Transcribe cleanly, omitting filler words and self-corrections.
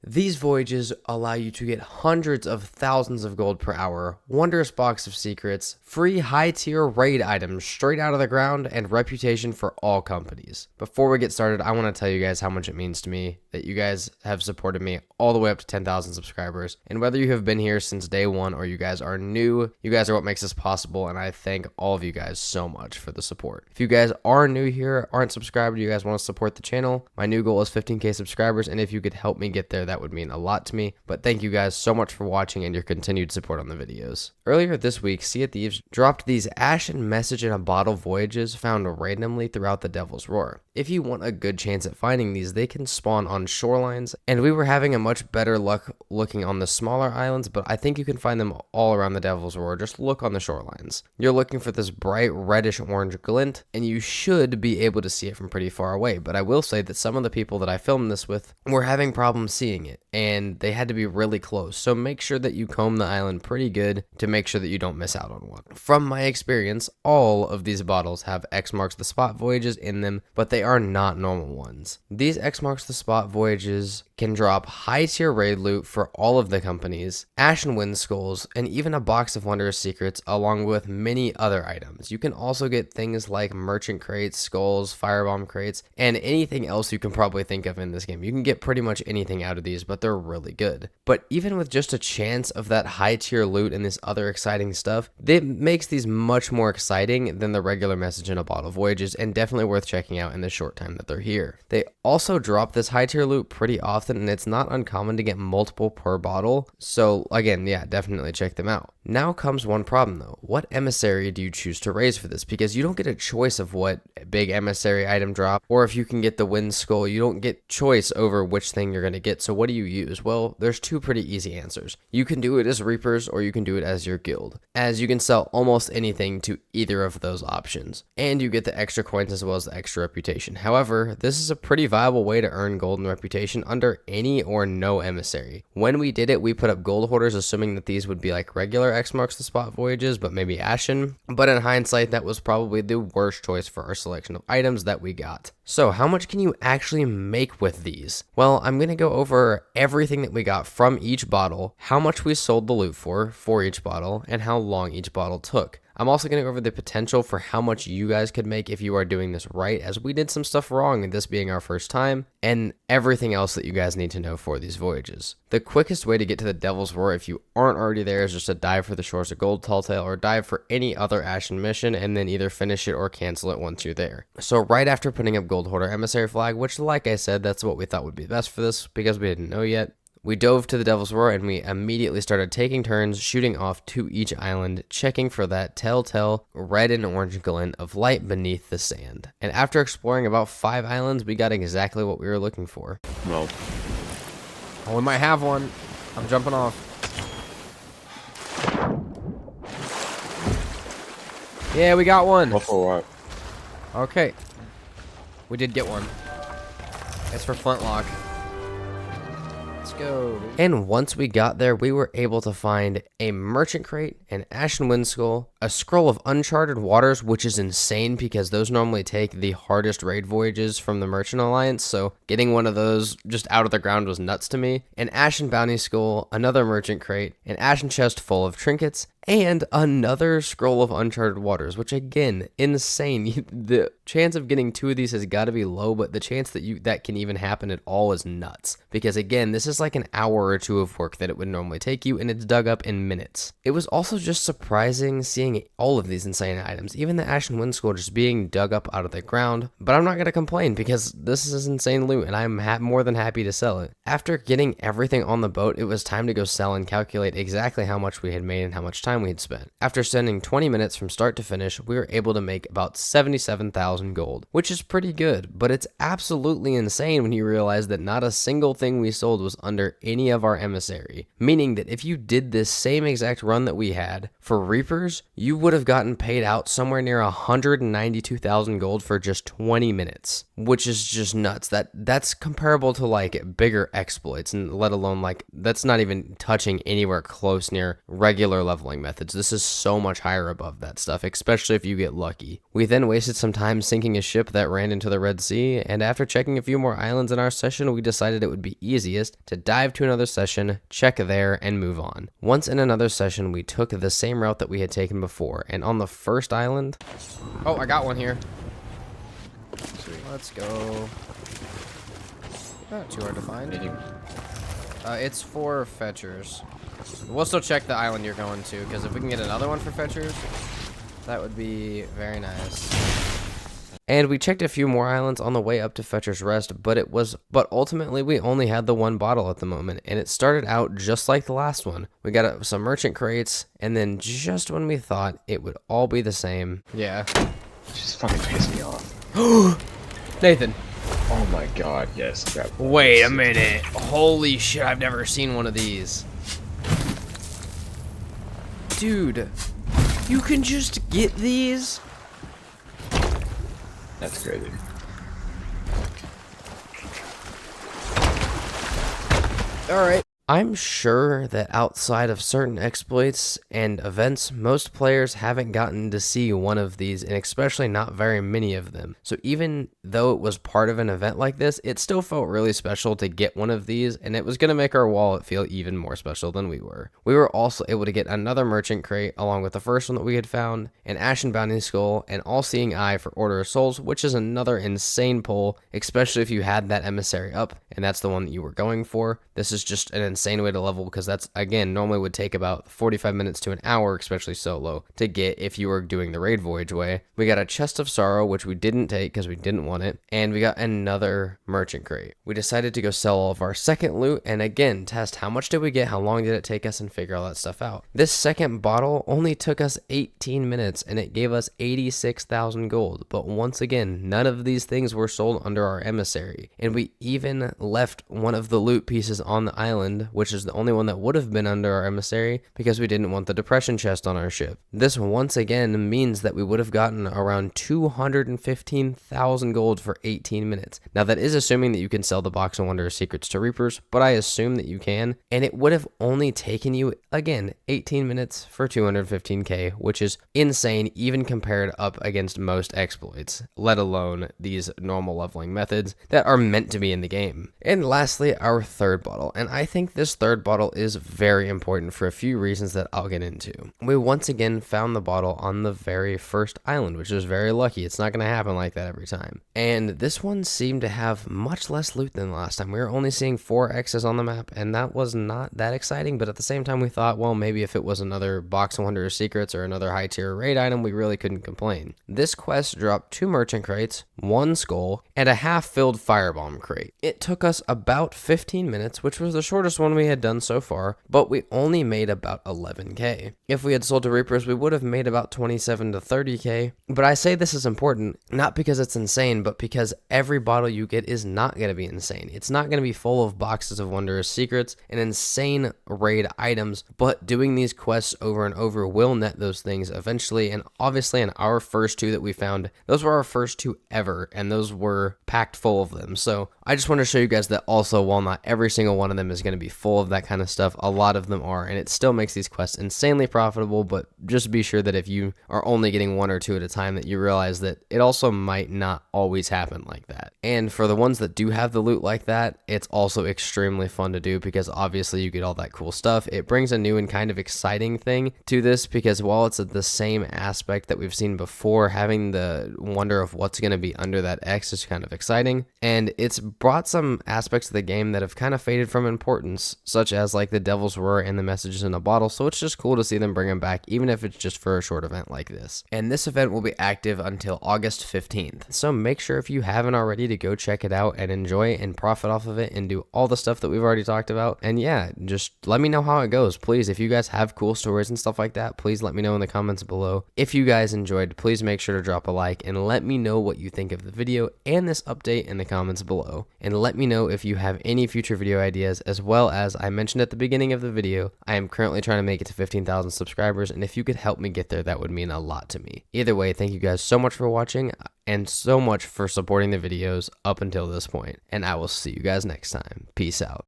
These voyages allow you to get hundreds of thousands of gold per hour, wondrous box of secrets, free high-tier raid items straight out of the ground, and reputation for all companies. Before we get started, I want to tell you guys how much it means to me that you guys have supported me all the way up to 10,000 subscribers. And whether you have been here since day one or you guys are new, you guys are what makes this possible, and I thank all of you guys so much for the support. If you guys are new here, aren't subscribed, you guys want to support the channel, my new goal is 15k subscribers, and if you could help me get there, that would mean a lot to me. But thank you guys so much for watching and your continued support on the videos. Earlier this week, Sea of Thieves dropped these Ashen Message in a Bottle voyages found randomly throughout the Devil's Roar. If you want a good chance at finding these, they can spawn on shorelines, and we were having a much better luck looking on the smaller islands, but I think you can find them all around the Devil's Roar. Just look on the shorelines. You're looking for this bright reddish orange glint, and you should be able to see it from pretty far away, but I will say that some of the people that I filmed this with were having problems seeing it, and they had to be really close, so make sure that you comb the island pretty good to make sure that you don't miss out on one. From my experience, all of these bottles have X marks the spot voyages in them, but they are not normal ones. These X marks the spot voyages can drop high tier raid loot for all of the companies, Ashen Wind Skulls, and even a box of wondrous secrets along with many other items. You can also get things like merchant crates, skulls, firebomb crates, and anything else you can probably think of in this game. You can get pretty much anything out of these, but they're really good. But even with just a chance of that high tier loot and this other exciting stuff, it makes these much more exciting than the regular message in a bottle voyages, and definitely worth checking out in the short time that they're here. They also drop this high tier loot pretty often, and it's not uncommon to get multiple per bottle, so again, yeah, definitely check them out. Now comes one problem though. What emissary do you choose to raise for this? Because you don't get a choice of what big emissary item drop, or if you can get the Wind Skull, you don't get choice over which thing you're going to get. So what do you use? Well, there's two pretty easy answers. You can do it as Reapers, or you can do it as your guild, as you can sell almost anything to either of those options, and you get the extra coins as well as the extra reputation. However, this is a pretty viable way to earn gold and reputation under any or no emissary. When we did it, we put up gold hoarders assuming that these would be like regular X marks the spot voyages, but maybe Ashen. But in hindsight, that was probably the worst choice for our selection of items that we got. So how much can you actually make with these? Well, I'm going to go over everything that we got from each bottle, how much we sold the loot for each bottle, and how long each bottle took. I'm also going to go over the potential for how much you guys could make if you are doing this right, as we did some stuff wrong, and this being our first time, and everything else that you guys need to know for these voyages. The quickest way to get to the Devil's Roar if you aren't already there is just to dive for the Shores of Gold Talltale, or dive for any other Ashen mission, and then either finish it or cancel it once you're there. So right after putting up Gold Hoarder Emissary Flag, which like I said, that's what we thought would be best for this because we didn't know yet, we dove to the Devil's Roar and we immediately started taking turns shooting off to each island, checking for that telltale red and orange glint of light beneath the sand. And after exploring about 5 islands, we got exactly what we were looking for. Well, Oh, we might have one. I'm jumping off. Yeah, we got one. off alright. Okay. We did get one. It's for Flintlock. Let's go. And once we got there, we were able to find a merchant crate, an Ashen Wind Skull, a scroll of Uncharted Waters, which is insane because those normally take the hardest raid voyages from the Merchant Alliance, so getting one of those just out of the ground was nuts to me. An Ashen Bounty Skull, another merchant crate, an Ashen chest full of trinkets, and another scroll of Uncharted Waters, which again, insane. The chance of getting 2 of these has got to be low, but the chance that that can even happen at all is nuts. Because again, this is like an hour or 2 of work that it would normally take you, and it's dug up in minutes. It was also just surprising seeing all of these insane items, even the Ashen Wind Skull just being dug up out of the ground, but I'm not going to complain because this is insane loot, and I'm more than happy to sell it. After getting everything on the boat, it was time to go sell and calculate exactly how much we had made and how much time we had spent. After spending 20 minutes from start to finish, we were able to make about 77,000 gold, which is pretty good, but it's absolutely insane when you realize that not a single thing we sold was under any of our emissary, meaning that if you did this same exact run that we had for Reapers, you would have gotten paid out somewhere near 192,000 gold for just 20 minutes, which is just nuts. That's comparable to like bigger exploits, and let alone like that's not even touching anywhere close near regular leveling methods. This is so much higher above that stuff, especially if you get lucky. We then wasted some time sinking a ship that ran into the Red Sea, and after checking a few more islands in our session, we decided it would be easiest to dive to another session, check there, and move on. Once in another session, we took the same route that we had taken before, and on the first island... Oh, I got one here. Sweet. Let's go. Not too hard to find. It's for fetchers. We'll still check the island you're going to, because if we can get another one for fetchers, that would be very nice. And we checked a few more islands on the way up to Fetcher's Rest, but ultimately we only had the one bottle at the moment, and it started out just like the last one. We got some merchant crates, and then just when we thought it would all be the same, yeah. Just fucking pissed me off. Nathan. Oh my god, yes. Wait a minute. Holy shit, I've never seen one of these. Dude, you can just get these? That's crazy. Alright. I'm sure that outside of certain exploits and events, most players haven't gotten to see one of these, and especially not very many of them. So even though it was part of an event like this, it still felt really special to get one of these, and it was going to make our wallet feel even more special than we were. We were also able to get another merchant crate along with the first one that we had found, an Ashen Bounty Skull, and All-Seeing Eye for Order of Souls, which is another insane pull, especially if you had that emissary up, and that's the one that you were going for. This is just an insane way to level, because that's, again, normally would take about 45 minutes to an hour, especially solo, to get if you were doing the raid voyage way. We got a Chest of Sorrow, which we didn't take because we didn't want it, and we got another merchant crate. We decided to go sell all of our second loot, and again, test how much did we get, how long did it take us, and figure all that stuff out. This second bottle only took us 18 minutes, and it gave us 86,000 gold, but once again, none of these things were sold under our emissary, and we even left one of the loot pieces on the island, which is the only one that would have been under our emissary, because we didn't want the depression chest on our ship. This once again means that we would have gotten around 215,000 gold for 18 minutes. Now that is assuming that you can sell the Box of Wonder Secrets to Reapers, but I assume that you can, and it would have only taken you, again, 18 minutes for 215k, which is insane even compared up against most exploits, let alone these normal leveling methods that are meant to be in the game. And lastly, our third bottle, and I think this third bottle is very important for a few reasons that I'll get into. We once again found the bottle on the very first island, which was very lucky. It's not going to happen like that every time. And this one seemed to have much less loot than last time. We were only seeing 4 X's on the map, and that was not that exciting, but at the same time we thought, well, maybe if it was another Box of Wonder Secrets or another high tier raid item, we really couldn't complain. This quest dropped 2 merchant crates, 1 skull, and a half-filled firebomb crate. It took us about 15 minutes, which was the shortest one we had done so far, but we only made about 11k. If we had sold to Reapers, we would have made about 27 to 30k, but I say this is important, not because it's insane, but because every bottle you get is not going to be insane. It's not going to be full of boxes of wondrous secrets and insane raid items, but doing these quests over and over will net those things eventually, and obviously in our first 2 that we found, those were our first 2 ever, and those were packed full of them. So I just want to show you guys that also, while not every single one of them is going to be full of that kind of stuff, a lot of them are, and it still makes these quests insanely profitable. But just be sure that if you are only getting 1 or 2 at a time, that you realize that it also might not always happen like that. And for the ones that do have the loot like that, it's also extremely fun to do, because obviously you get all that cool stuff. It brings a new and kind of exciting thing to this, because while it's the same aspect that we've seen before, having the wonder of what's going to be under that X is kind of exciting, and it's brought some aspects of the game that have kind of faded from importance, such as like the Devil's Roar and the messages in a bottle. So it's just cool to see them bring them back, even if it's just for a short event like this. And this event will be active until August 15th, so make sure if you haven't already to go check it out and enjoy and profit off of it and do all the stuff that we've already talked about. And yeah, just let me know how it goes, please. If you guys have cool stories and stuff like that, please let me know in the comments below. If you guys enjoyed, please make sure to drop a like and let me know what you think of the video and this update in the comments below. And let me know if you have any future video ideas, as well as I mentioned at the beginning of the video, I am currently trying to make it to 15,000 subscribers, and if you could help me get there, that would mean a lot to me. Either way, thank you guys so much for watching and so much for supporting the videos up until this point, and I will see you guys next time. Peace out.